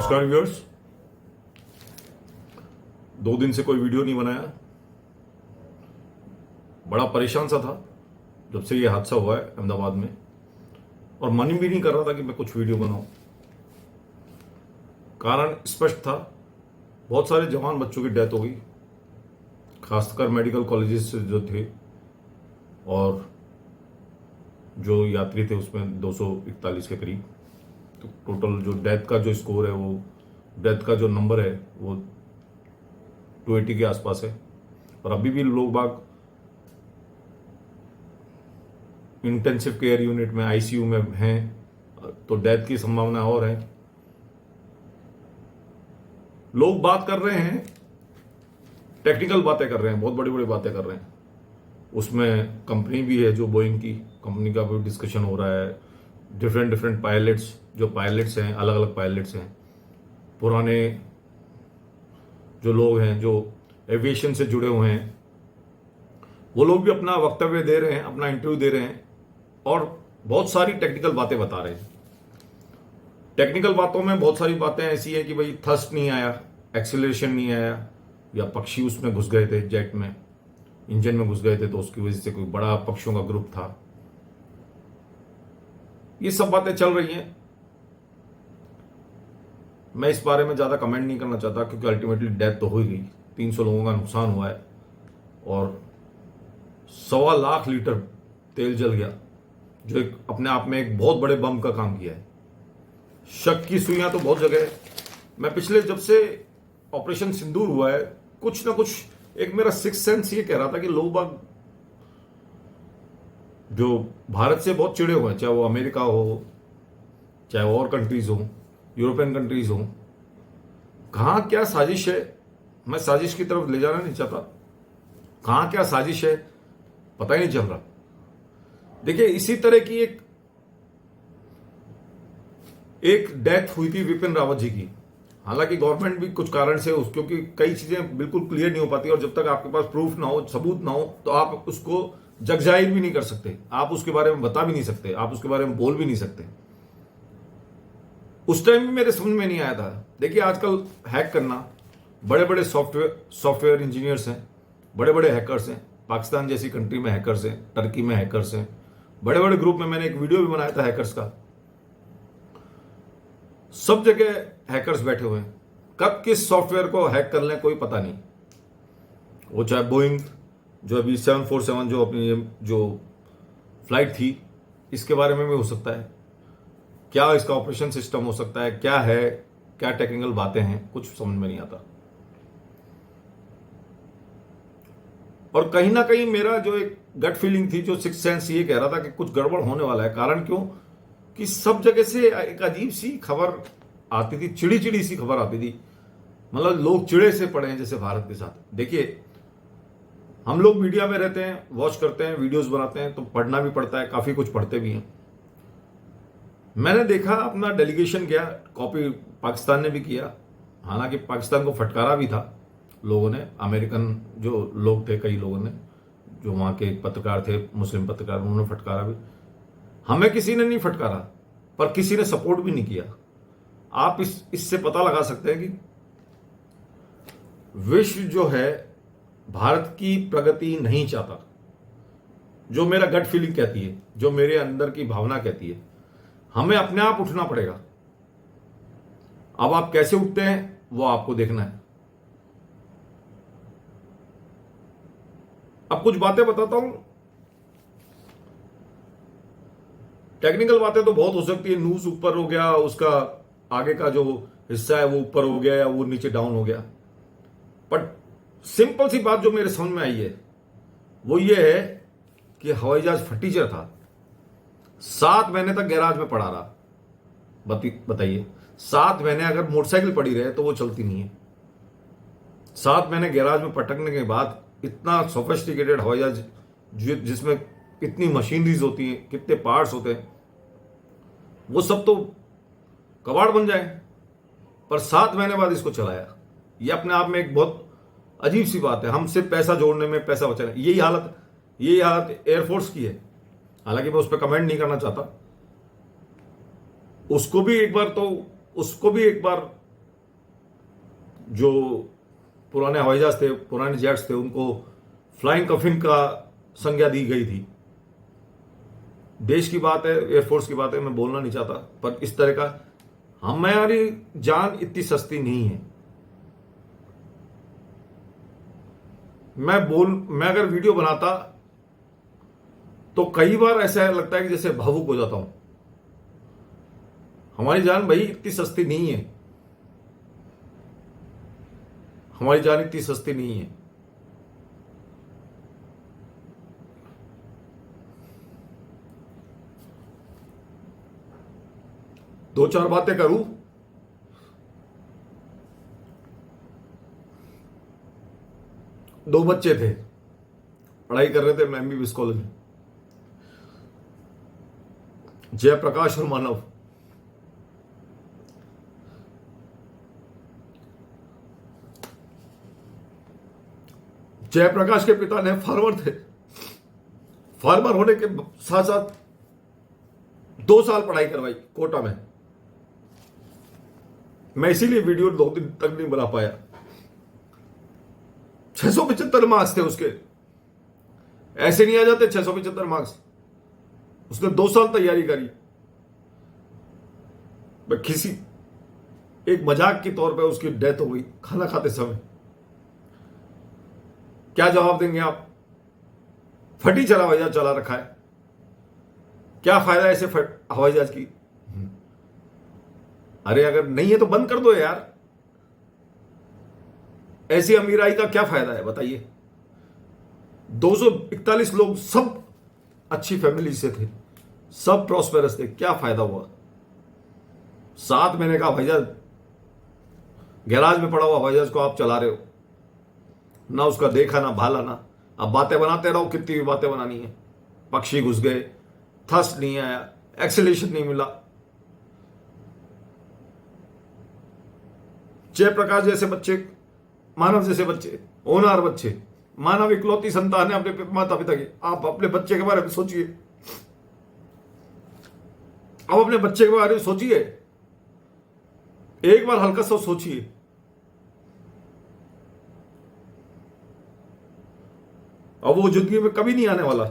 नमस्कार व्यूअर्स। 2 दिन से कोई वीडियो नहीं बनाया, बड़ा परेशान सा था जब से ये हादसा हुआ है अहमदाबाद में, और मन भी नहीं कर रहा था कि मैं कुछ वीडियो बनाऊं। कारण स्पष्ट था, बहुत सारे जवान बच्चों की डेथ हो गई, खासकर मेडिकल कॉलेजेस से जो थे, और जो यात्री थे उसमें 241 के करीब। तो टोटल जो डेथ का जो स्कोर है, वो डेथ का जो नंबर है वो 280 के आसपास है। और अभी भी लोग बाग इंटेंसिव केयर यूनिट में, आईसीयू में हैं, तो डेथ की संभावना और है। लोग बात कर रहे हैं, टेक्निकल बातें कर रहे हैं, बहुत बड़ी बड़ी बातें कर रहे हैं। उसमें कंपनी भी है, जो बोइंग की कंपनी का भी डिस्कशन हो रहा है। डिफरेंट पायलट्स, जो पायलट्स हैं, अलग अलग पायलट्स हैं, पुराने जो लोग हैं जो एविएशन से जुड़े हुए हैं, वो लोग भी अपना वक्तव्य दे रहे हैं, अपना इंटरव्यू दे रहे हैं, और बहुत सारी टेक्निकल बातें बता रहे हैं। टेक्निकल बातों में बहुत सारी बातें ऐसी हैं कि भाई थ्रस्ट नहीं आया, एक्सीलरेशन नहीं आया, या पक्षी उसमें घुस गए थे, जेट में, इंजन में घुस गए थे, तो उसकी वजह से कोई बड़ा पक्षियों का ग्रुप था। ये सब बातें चल रही हैं। मैं इस बारे में ज्यादा कमेंट नहीं करना चाहता, क्योंकि अल्टीमेटली डेथ तो हो ही गई, 300 लोगों का नुकसान हुआ है, और 1.25 लाख लीटर तेल जल गया, जो एक अपने आप में एक बहुत बड़े बम का काम किया है। शक की सुइयां तो बहुत जगह है। मैं पिछले, जब से ऑपरेशन सिंदूर हुआ है, कुछ ना कुछ एक मेरा सिक्स सेंस ये कह रहा था कि लोग बाग जो भारत से बहुत चिड़े हुए हैं, चाहे वो अमेरिका हो, चाहे और कंट्रीज हो, यूरोपियन कंट्रीज हो, कहां क्या साजिश है। मैं साजिश की तरफ ले जाना नहीं चाहता, कहां क्या साजिश है पता ही नहीं चल रहा। देखिए, इसी तरह की एक डेथ हुई थी विपिन रावत जी की। हालांकि गवर्नमेंट भी कुछ कारण से क्योंकि कई चीजें बिल्कुल क्लियर नहीं हो पाती, और जब तक आपके पास प्रूफ ना हो, सबूत ना हो, तो आप उसको जगजाहिर भी नहीं कर सकते, आप उसके बारे में बता भी नहीं सकते, आप उसके बारे में बोल भी नहीं सकते। उस टाइम भी मेरे समझ में नहीं आया था। देखिए, आजकल हैक करना, बड़े बड़े सॉफ्टवेयर इंजीनियर्स हैं, बड़े बड़े हैकर्स हैं, पाकिस्तान जैसी कंट्री में हैकर्स हैं, टर्की में हैकर्स हैं, बड़े बड़े ग्रुप में। मैंने एक वीडियो भी बनाया था हैकर्स का। सब जगह हैकर्स बैठे हुए हैं, कब किस सॉफ्टवेयर को हैक कर लें कोई पता नहीं। वो चाहे बोइंग, जो अभी 747 जो अपनी जो फ्लाइट थी, इसके बारे में भी हो सकता है, क्या इसका ऑपरेशन सिस्टम हो सकता है, क्या है, क्या टेक्निकल बातें हैं, कुछ समझ में नहीं आता। और कहीं ना कहीं मेरा जो एक गट फीलिंग थी, जो सिक्स सेंस ये कह रहा था कि कुछ गड़बड़ होने वाला है। कारण क्यों कि सब जगह से एक अजीब सी खबर आती थी, चिड़ी चिड़ी सी खबर आती थी। मतलब लोग चिड़े से पड़े हैं जैसे भारत के साथ। देखिए, हम लोग मीडिया में रहते हैं, वॉच करते हैं, वीडियोस बनाते हैं, तो पढ़ना भी पड़ता है, काफी कुछ पढ़ते भी हैं। मैंने देखा, अपना डेलीगेशन गया, कॉपी पाकिस्तान ने भी किया, हालांकि पाकिस्तान को फटकारा भी था लोगों ने, अमेरिकन जो लोग थे, कई लोगों ने, जो वहां के पत्रकार थे, मुस्लिम पत्रकार, उन्होंने फटकारा भी। हमें किसी ने नहीं फटकारा, पर किसी ने सपोर्ट भी नहीं किया। आप इससे पता लगा सकते हैं कि विश्व जो है भारत की प्रगति नहीं चाहता। जो मेरा गट फीलिंग कहती है, जो मेरे अंदर की भावना कहती है, हमें अपने आप उठना पड़ेगा। अब आप कैसे उठते हैं वो आपको देखना है। अब कुछ बातें बताता हूं। टेक्निकल बातें तो बहुत हो सकती है, न्यूज ऊपर हो गया, उसका आगे का जो हिस्सा है वो ऊपर हो गया या वो नीचे डाउन हो गया। बट सिंपल सी बात जो मेरे समझ में आई है वो ये है कि हवाई जहाज फटीचर था, 7 महीने तक गैराज में पड़ा रहा। बताइए, 7 महीने अगर मोटरसाइकिल पड़ी रहे तो वो चलती नहीं है। 7 महीने गैराज में पटकने के बाद इतना सोफिस्टिकेटेड हवाई जहाज, जिसमें कितनी मशीनरीज होती हैं, कितने पार्ट्स होते हैं, वो सब तो कबाड़ बन जाए। पर 7 महीने बाद इसको चलाया, ये अपने आप में एक बहुत अजीब सी बात है। हम सिर्फ पैसा जोड़ने में, पैसा बचाने, यही हालत एयरफोर्स की है। हालांकि मैं उस पर कमेंट नहीं करना चाहता। उसको भी एक बार जो पुराने हवाई जहाज थे, पुराने जेट्स थे, उनको फ्लाइंग कफिन का संज्ञा दी गई थी। देश की बात है, एयरफोर्स की बात है, मैं बोलना नहीं चाहता, पर इस तरह का हमारी जान इतनी सस्ती नहीं है। मैं अगर वीडियो बनाता तो कई बार ऐसा लगता है कि जैसे भावुक हो जाता हूं। हमारी जान भाई इतनी सस्ती नहीं है, हमारी जान इतनी सस्ती नहीं है। दो चार बातें करूं। दो बच्चे थे, पढ़ाई कर रहे थे एमबीबीएस कॉलेज में, जयप्रकाश और मानव। जयप्रकाश के पिता ने फार्मर थे, फार्मर होने के साथ साथ 2 साल पढ़ाई करवाई कोटा में। मैं इसीलिए वीडियो 2 दिन तक नहीं बना पाया। 675 मार्क्स थे उसके, ऐसे नहीं आ जाते 675 मार्क्स। उसने 2 साल तैयारी करी। किसी एक मजाक के तौर पे उसकी डेथ हो गई खाना खाते समय। क्या जवाब देंगे आप? फटी चला हवाई जहाज चला रखा है, क्या फायदा ऐसे हवाई जहाज की? अरे अगर नहीं है तो बंद कर दो यार। ऐसी अमीराई का क्या फायदा है बताइए? 241 लोग सब अच्छी फैमिली से थे, सब प्रॉस्पेरस थे, क्या फायदा हुआ? 7 महीने का हवाई जहाज, गैराज में पड़ा हुआ हवाई जहाज को आप चला रहे हो, ना उसका देखा ना भाला ना। अब बातें बनाते रहो, कितनी भी बातें बनानी है। पक्षी घुस गए, थ्रस्ट नहीं आया, एक्सेलेरेशन नहीं मिला। जयप्रकाश जैसे बच्चे, मानव जैसे बच्चे, होनहार बच्चे, मानव इकलौती संतान है अपने माता पिता की। आप अपने बच्चे के बारे में सोचिए, आप अपने बच्चे के बारे में सोचिए, एक बार हल्का सा सोचिए। और वो जिंदगी में कभी नहीं आने वाला।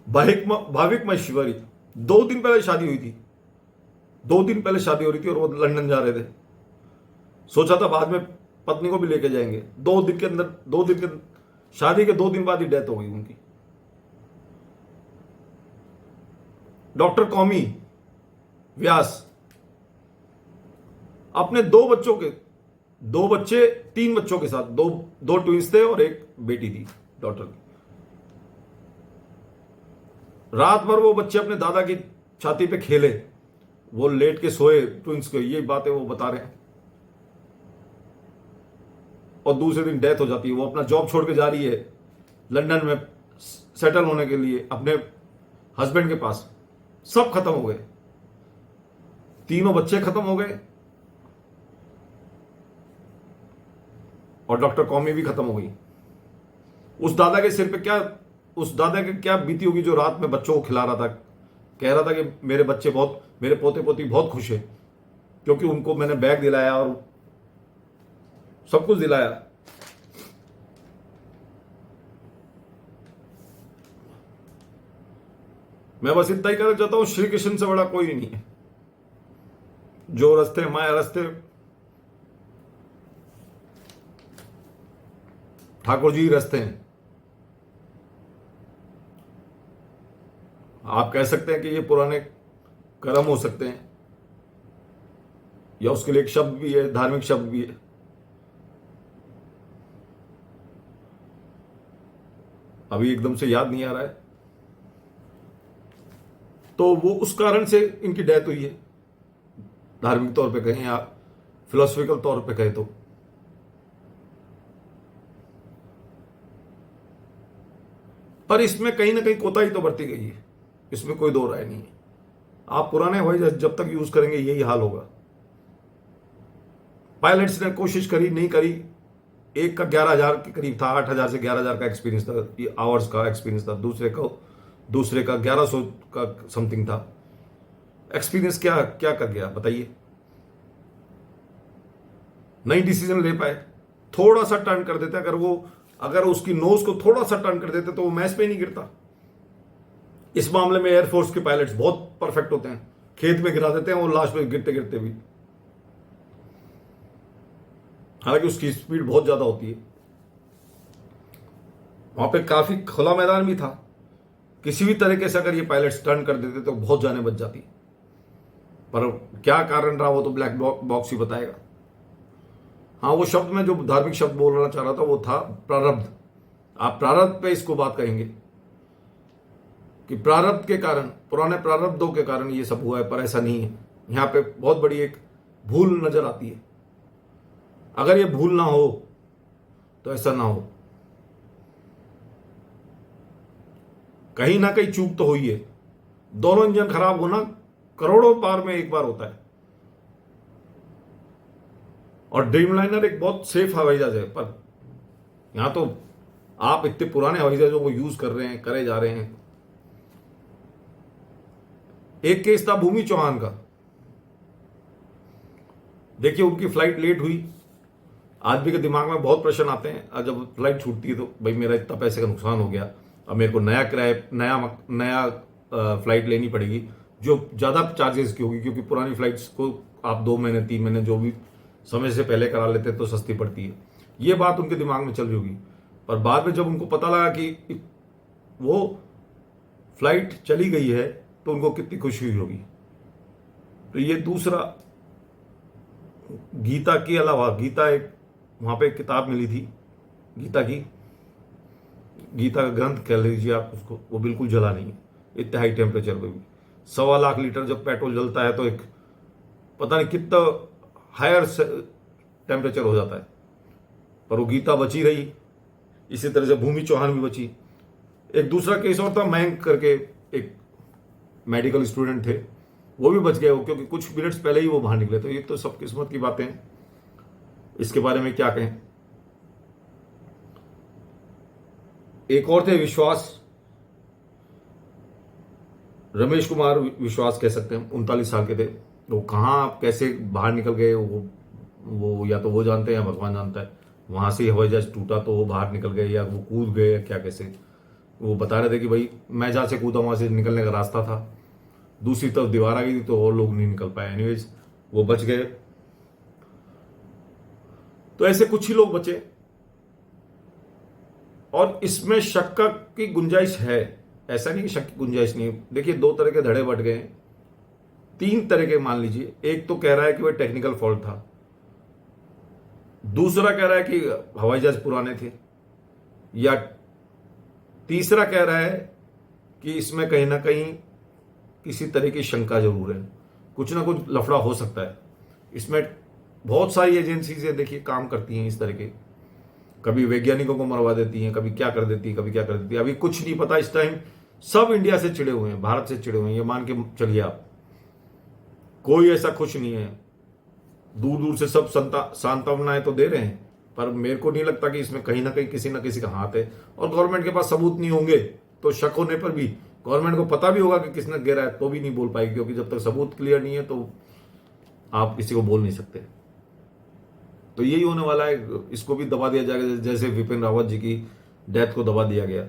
भाविक महेश्वरी, 2 दिन पहले शादी हुई थी, 2 दिन पहले शादी हो रही थी और वो लंदन जा रहे थे। सोचा था बाद में पत्नी को भी लेके जाएंगे। 2 दिन के अंदर, 2 दिन के शादी के 2 दिन बाद ही डेथ हो गई उनकी। डॉक्टर कौमी व्यास अपने 2 बच्चों के, 2 बच्चे, 3 बच्चों के साथ, 2 ट्विंस थे और एक बेटी थी डॉक्टर की। रात भर वो बच्चे अपने दादा की छाती पे खेले, वो लेट के सोए ट्विंस को, ये बातें वो बता रहे हैं। और दूसरे दिन डेथ हो जाती है। वो अपना जॉब छोड़ के जा रही है लंदन में सेटल होने के लिए अपने हस्बैंड के पास। सब खत्म हो गए, तीनों बच्चे खत्म हो गए और डॉक्टर कौमी भी खत्म हो गई। उस दादा के सिर पे क्या, उस दादा के क्या बीती होगी जो रात में बच्चों को खिला रहा था, कह रहा था कि मेरे बच्चे बहुत, मेरे पोते पोती बहुत खुश है क्योंकि उनको मैंने बैग दिलाया और सब कुछ दिलाया। मैं बस इतना ही कहना चाहता हूं, श्री कृष्ण से बड़ा कोई नहीं है। जो रास्ते माया रास्ते ठाकुर जी रास्ते हैं। आप कह सकते हैं कि ये पुराने कर्म हो सकते हैं, या उसके लिए एक शब्द भी है, धार्मिक शब्द भी है। अभी एकदम से याद नहीं आ रहा है। तो वो उस कारण से इनकी डेथ हुई है, धार्मिक तौर पे कहें या फिलोसफिकल तौर पे कहें तो। पर इसमें कहीं ना कहीं कोताही तो बरती गई है, इसमें कोई दो राय नहीं है। आप पुराने हवाई जहाज जब तक यूज करेंगे यही हाल होगा। पायलट्स ने कोशिश करी, नहीं करी। एक का 11,000 के करीब था, 8,000 से 11,000 का एक्सपीरियंस था, ये आवर्स का एक्सपीरियंस था। दूसरे का 1100 का समथिंग था। एक्सपीरियंस क्या क्या कर गया बताइए, नहीं डिसीजन ले पाए। थोड़ा सा टर्न कर देते, अगर उसकी नोज को थोड़ा सा टर्न कर देते तो वो मैच पे नहीं गिरता। इस मामले में एयरफोर्स के पायलट्स बहुत परफेक्ट होते हैं, खेत में गिरा देते हैं और लास्ट में गिरते गिरते भी, हालांकि उसकी स्पीड बहुत ज्यादा होती है। वहां पे काफी खुला मैदान भी था, किसी भी तरीके से अगर ये पायलट्स टर्न कर देते तो बहुत जाने बच जाती, पर क्या कारण रहा वो तो ब्लैक बॉक्स ही बताएगा। हाँ, वो शब्द में जो धार्मिक शब्द बोलना चाह रहा था वो था प्रारब्ध। आप प्रारब्ध पे इसको बात कहेंगे कि प्रारब्ध के कारण, पुराने प्रारब्धों के कारण ये सब हुआ है, पर ऐसा नहीं है। यहां पे बहुत बड़ी एक भूल नजर आती है। अगर ये भूल ना हो तो ऐसा ना हो, कहीं ना कहीं चूक तो हुई है। दोनों इंजन खराब होना करोड़ों बार में एक बार होता है, और ड्रीमलाइनर एक बहुत सेफ हवाई जहाज है, पर यहां तो आप इतने पुराने हवाई जहाजों को यूज कर रहे हैं, करे जा रहे हैं। एक केस था भूमि चौहान का, देखिए उनकी फ्लाइट लेट हुई। आदमी के दिमाग में बहुत प्रश्न आते हैं, और जब फ्लाइट छूटती है तो भाई मेरा इतना पैसे का नुकसान हो गया, अब मेरे को नया किराए नया फ्लाइट लेनी पड़ेगी जो ज़्यादा चार्जेस की होगी, क्योंकि पुरानी फ्लाइट्स को आप 2 महीने 3 महीने जो भी समय से पहले करा लेते हैं तो सस्ती पड़ती है। ये बात उनके दिमाग में चल रही होगी, पर बाद में जब उनको पता लगा कि वो फ्लाइट चली गई है तो उनको कितनी खुशी हुई होगी। तो ये दूसरा, गीता के अलावा, गीता एक वहां पे एक किताब मिली थी गीता का ग्रंथ कह लीजिए आप उसको, वो बिल्कुल जला नहीं है इतने हाई टेम्परेचर पे भी। 1.25 लाख लीटर जब पेट्रोल जलता है तो एक पता नहीं कितना हायर टेम्परेचर हो जाता है, पर वो गीता बची रही। इसी तरह से भूमि चौहान भी बची। एक दूसरा केस और था, मयंक करके एक मेडिकल स्टूडेंट थे, वो भी बच गए वो, क्योंकि कुछ मिनट्स पहले ही वो बाहर निकले। तो ये तो सब किस्मत की बातें हैं, इसके बारे में क्या कहें। एक और थे विश्वास, रमेश कुमार विश्वास कह सकते हैं, 39 साल के थे। वो कहाँ कैसे बाहर निकल गए वो या तो वो जानते हैं या भगवान जानता है। वहां से हवाई जहाज टूटा तो वो बाहर निकल गए या वो कूद गए या क्या कैसे। वो बता रहे थे कि भाई मैं जहां से कूदा वहां से निकलने का रास्ता था, दूसरी तरफ दीवार आ गई थी तो और लोग नहीं निकल पाए। एनीवेज वो बच गए। तो ऐसे कुछ ही लोग बचे, और इसमें शक की गुंजाइश है, ऐसा नहीं कि शक की गुंजाइश नहीं। देखिए 2 तरह के धड़े बट गए, 3 तरह के मान लीजिए। एक तो कह रहा है कि वह टेक्निकल फॉल्ट था, दूसरा कह रहा है कि हवाई जहाज पुराने थे, या तीसरा कह रहा है कि इसमें कहीं ना कहीं किसी तरह की शंका जरूर है, कुछ ना कुछ लफड़ा हो सकता है इसमें। बहुत सारी एजेंसीज देखिए काम करती हैं इस तरह के, कभी वैज्ञानिकों को मरवा देती हैं, कभी क्या कर देती है, कभी क्या कर देती है। अभी कुछ नहीं पता इस टाइम। सब इंडिया से चिड़े हुए हैं, भारत से चिड़े हुए हैं, ये मान के चलिए आप। कोई ऐसा खुश नहीं है, दूर दूर से सब सांत्वनाएं तो दे रहे हैं, पर मेरे को नहीं लगता कि इसमें कहीं ना किसी का हाथ है। और गवर्नमेंट के पास सबूत नहीं होंगे तो शक होने पर भी गवर्नमेंट को पता भी होगा कि किसने गिरा है तो भी नहीं बोल पाएगी, क्योंकि जब तक सबूत क्लियर नहीं है तो आप किसी को बोल नहीं सकते। तो यही होने वाला है, इसको भी दबा दिया जाएगा जैसे विपिन रावत जी की डेथ को दबा दिया गया,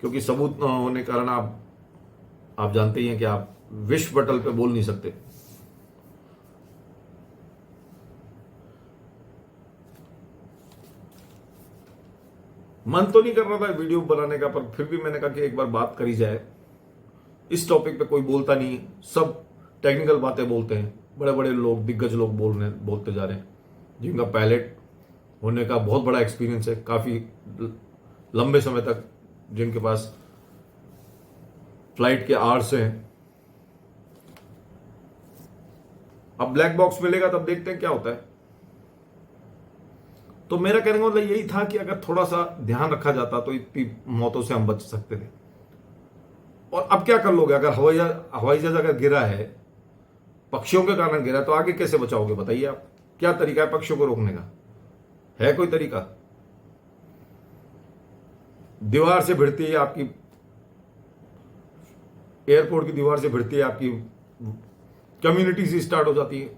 क्योंकि सबूत न होने के कारण आप जानते ही हैं कि आप विश्व पटल पे बोल नहीं सकते। मन तो नहीं कर रहा था वीडियो बनाने का, पर फिर भी मैंने कहा कि एक बार बात करी जाए। इस टॉपिक पे कोई बोलता नहीं है, सब टेक्निकल बातें बोलते हैं। बड़े बड़े लोग, दिग्गज लोग बोलते जा रहे हैं, जिनका पायलट होने का बहुत बड़ा एक्सपीरियंस है, काफी लंबे समय तक जिनके पास फ्लाइट के आवर्स हैं। अब ब्लैक बॉक्स मिलेगा तब देखते हैं क्या होता है। तो मेरा कहने का मतलब यही था कि अगर थोड़ा सा ध्यान रखा जाता तो इतनी मौतों से हम बच सकते थे। और अब क्या कर लोगे, अगर हवाई जहाज अगर गिरा है, पक्षियों के कारण गिरा, तो आगे कैसे बचाओगे बताइए आप। क्या तरीका है पक्षियों को रोकने का, है कोई तरीका? दीवार से भिड़ती है आपकी, एयरपोर्ट की दीवार से भिड़ती है आपकी कम्युनिटीज स्टार्ट हो जाती है,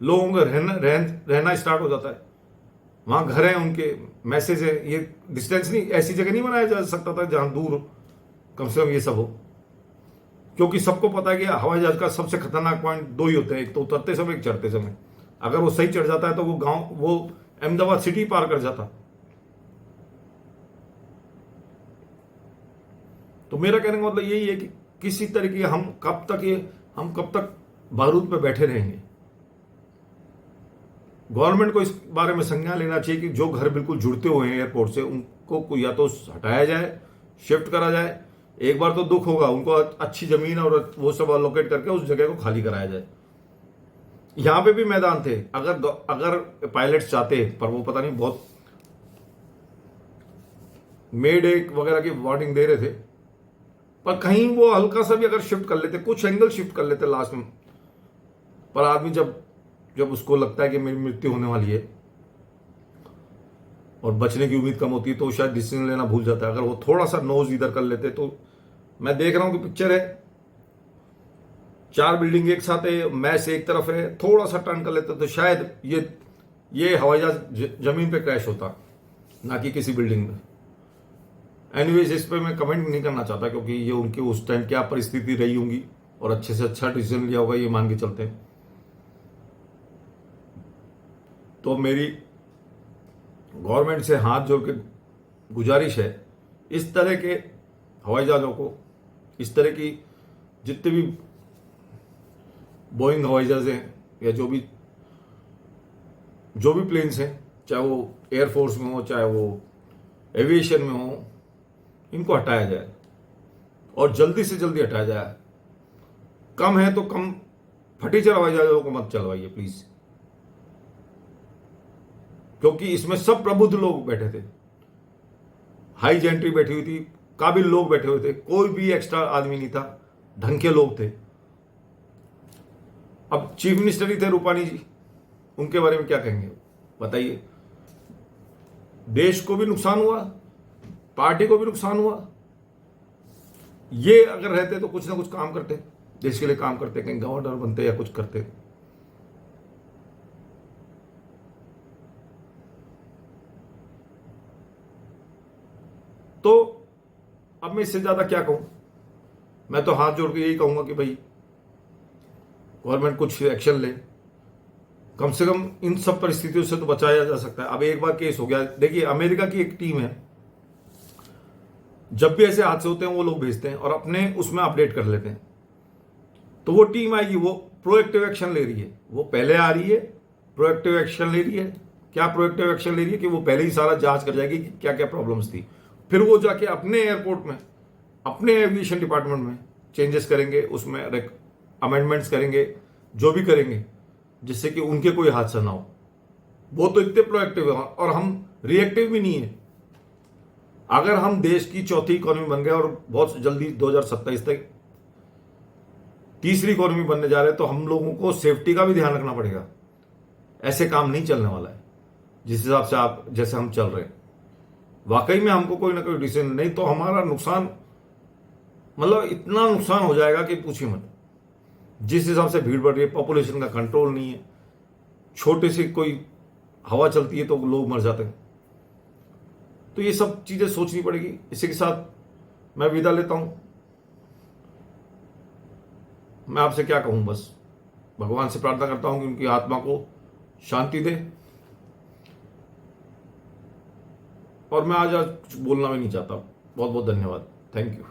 लोगों का रहना स्टार्ट हो जाता है, वहां घर है उनके, मैसेज है। ये डिस्टेंस नहीं, ऐसी जगह नहीं बनाया जा सकता था जहां दूर हो, कम से कम ये सब हो। क्योंकि सबको पता है कि हवाई जहाज का सबसे खतरनाक पॉइंट दो ही होते हैं, एक तो उतरते समय, एक चढ़ते समय। अगर वो सही चढ़ जाता है तो वो अहमदाबाद सिटी पार कर जाता। तो मेरा कहने का मतलब यही है कि किसी तरीके हम कब तक बारूद पे बैठे रहेंगे। गवर्नमेंट को इस बारे में संज्ञान लेना चाहिए कि जो घर बिल्कुल जुड़ते हुए हैं एयरपोर्ट से, उनको या तो हटाया जाए, शिफ्ट करा जाए। एक बार तो दुख होगा, उनको अच्छी जमीन और वो सब अलोकेट करके उस जगह को खाली कराया जाए। यहां पे भी मैदान थे, अगर पायलट्स चाहते, पर वो पता नहीं बहुत मेड एक वगैरह की वार्निंग दे रहे थे, पर कहीं वो हल्का सा भी अगर शिफ्ट कर लेते, कुछ एंगल शिफ्ट कर लेते लास्ट में। पर आदमी जब उसको लगता है कि मेरी मृत्यु होने वाली है और बचने की उम्मीद कम होती है, तो वो शायद डिसीजन लेना भूल जाता है। अगर वो थोड़ा सा नोज इधर कर लेते, तो मैं देख रहा हूं कि पिक्चर है, 4 बिल्डिंग एक साथ है, मैच एक तरफ है, थोड़ा सा टर्न कर लेते तो शायद ये हवाई जहाज जमीन पे क्रैश होता, ना कि किसी बिल्डिंग में। एनीवेज, इस पे मैं कमेंट नहीं करना चाहता, क्योंकि ये उनकी उस टाइम क्या परिस्थिति रही होंगी और अच्छे से अच्छा डिसीजन लिया होगा, ये मान के चलते हैं। तो मेरी गवर्नमेंट से हाथ जोड़ के गुजारिश है, इस तरह के हवाई जहाज़ों को, इस तरह की जितने भी बोइंग हवाई जहाज हैं या जो भी प्लेन्स हैं, चाहे वो एयरफोर्स में हो, चाहे वो एविएशन में हो, इनको हटाया जाए और जल्दी से जल्दी हटाया जाए। कम है तो कम फटीचर हवाई जहाज़ों को मत चलवाइए प्लीज, क्योंकि इसमें सब प्रबुद्ध लोग बैठे थे, हाई जेंट्री बैठी हुई थी, काबिल लोग बैठे हुए थे, कोई भी एक्स्ट्रा आदमी नहीं था, ढंग के लोग थे। अब चीफ मिनिस्टर ही थे रूपानी जी, उनके बारे में क्या कहेंगे बताइए। देश को भी नुकसान हुआ, पार्टी को भी नुकसान हुआ। ये अगर रहते तो कुछ ना कुछ काम करते, देश के लिए काम करते, कहीं गवर्नर बनते या कुछ करते। तो अब मैं इससे ज्यादा क्या कहूं। मैं तो हाथ जोड़ के यही कहूंगा कि भाई गवर्नमेंट कुछ एक्शन ले, कम से कम इन सब परिस्थितियों से तो बचाया जा सकता है। अब एक बार केस हो गया, देखिए अमेरिका की एक टीम है, जब भी ऐसे हादसे होते हैं वो लोग भेजते हैं और अपने उसमें अपडेट कर लेते हैं। तो वो टीम आएगी, वो प्रोएक्टिव एक्शन ले रही है, वो पहले आ रही है, प्रोएक्टिव एक्शन ले रही है। क्या प्रोएक्टिव एक्शन ले रही है कि वो पहले ही सारा जांच कर जाएगी कि क्या क्या प्रॉब्लम्स थी, फिर वो जाके अपने एयरपोर्ट में, अपने एविएशन डिपार्टमेंट में चेंजेस करेंगे, उसमें अमेंडमेंट्स करेंगे, जो भी करेंगे जिससे कि उनके कोई हादसा ना हो। वो तो इतने प्रोएक्टिव है और हम रिएक्टिव भी नहीं है। अगर हम देश की चौथी इकोनॉमी बन गए और बहुत जल्दी 2027 तक तीसरी इकोनॉमी बनने जा रहे हैं, तो हम लोगों को सेफ्टी का भी ध्यान रखना पड़ेगा। ऐसे काम नहीं चलने वाला है जिस हिसाब से आप जैसे हम चल रहे हैं। वाकई में हमको कोई ना कोई डिसीजन, नहीं तो हमारा नुकसान, मतलब इतना नुकसान हो जाएगा कि पूछिए मत। जिस हिसाब से भीड़ बढ़ रही है, पॉपुलेशन का कंट्रोल नहीं है, छोटे से कोई हवा चलती है तो लोग मर जाते हैं। तो ये सब चीजें सोचनी पड़ेगी। इसी के साथ मैं विदा लेता हूं। मैं आपसे क्या कहूं, बस भगवान से प्रार्थना करता हूं कि उनकी आत्मा को शांति दे। और मैं आज कुछ बोलना भी नहीं चाहता। बहुत बहुत धन्यवाद, थैंक यू।